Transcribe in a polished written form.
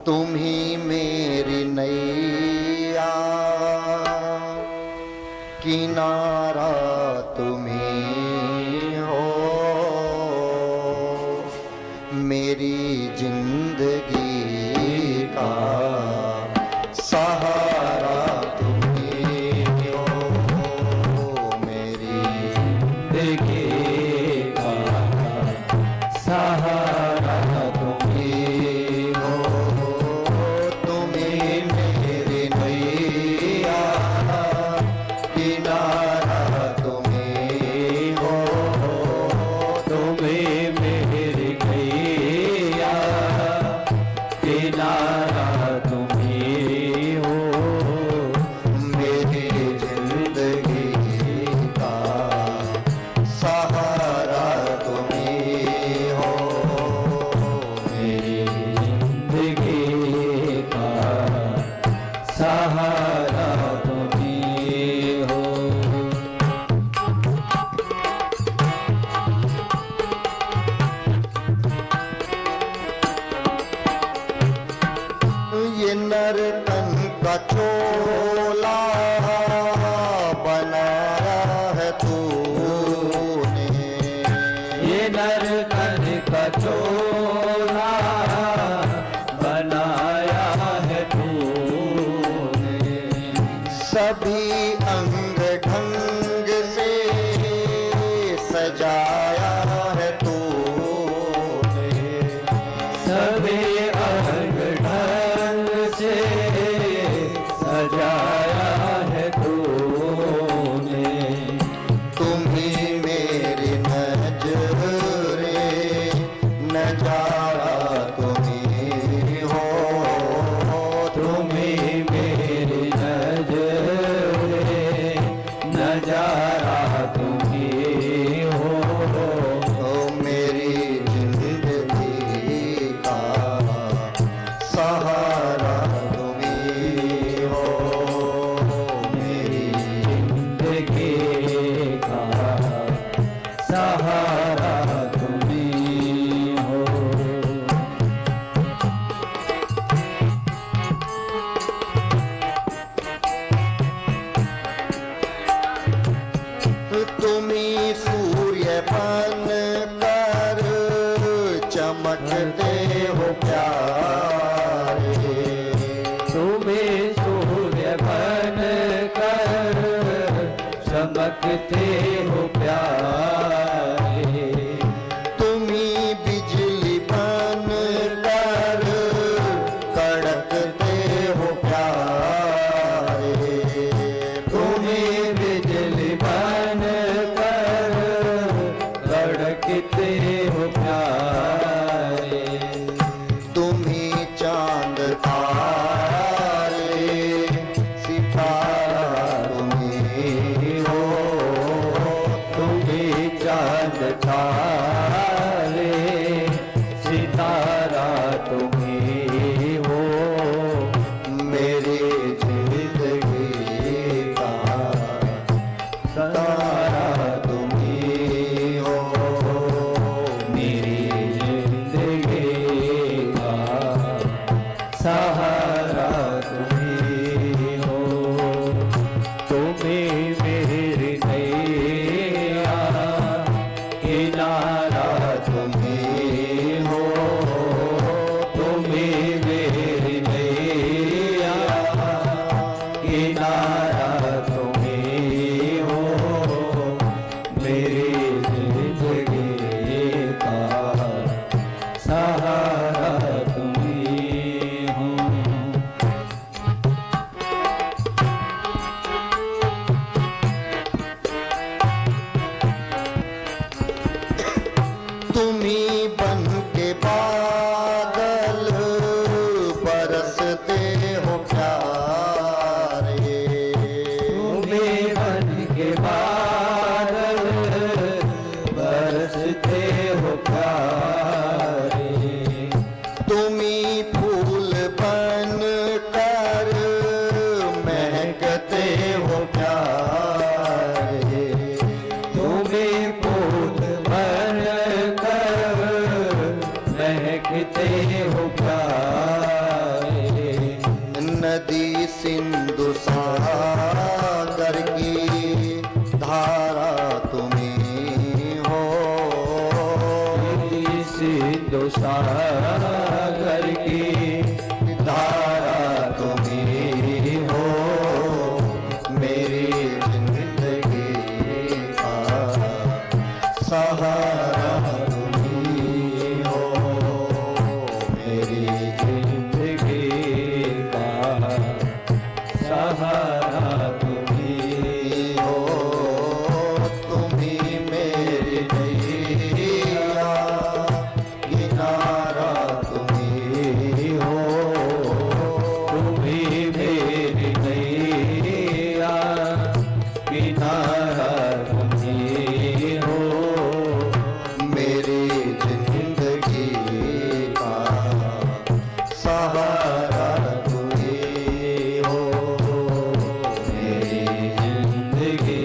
तुम ही मेरी नैया, किनारा तुम ही हो, मेरी जिंदगी का सहारा तुम ही हो, मेरी जिंदगी का सहारा तुम ही हो। तुम ही मेरी नैया, किनारा तुम ही हो, तुम ही मेरी नैया, किनारा तुम ही हो, मेरी जिंदगी का सहारा तुम ही हो, मेरी जिंदगी का सहारा तुम ही हो। ये नर्तन का चोला बनाया है तूने, ये नर्तन का चोला बनाया है तूने, सभी अंग ढंग से सजाया है तूने, सभी अंग ढंग से सजाया है तूने, तुम ही मेरी नजरे नजारा तुम ही हो, तुम ही मेरी नजरे नजारा तुम ही हो, मेरी जिंदगी का सहारा तुम ही हो, मेरी जिंदगी का सहारा तुम ही हो। तुम्ही सूर्य बन कर चमकते हो प्यारे, तुम्हें सूर्य बन कर चमकते हो प्यारे, तुम्ही बिजली बन कर कड़कते हो प्यारे, तुम्हें बिजली बन कर धड़कते हो प्यारे, तुम्ही चांद तारे सितारा तुम ही हो, तुम्हें चांद तारे सितारा तुम ही हो, मेरी जिंदगी का तारा तुम ही हो, मेरी जिंदगी का सहारा तुम ही हो, तुम्हें मेरी नैया, किनारा तुम ही हो, तुम्हें मेरी नैया, किनारा तुम ही हो, मेरी जिंदगी का सहारा तुम ही हो। नदी सिंधु सागर की धारा तुम्ही हो। सिंधु सागर की धारा तुम्ही हो। मेरी जिंदगी का सहारा तुम्ही हो। मेरी जिंदगी का सहारा तुम्ही हो। तुम्ही मेरी नैया किनारा तुम्ही हो। तुम्ही मेरी नैया किनारा तुम्ही हो। मेरी जिंदगी का सहारा तुम्ही हो। मेरी जिंदगी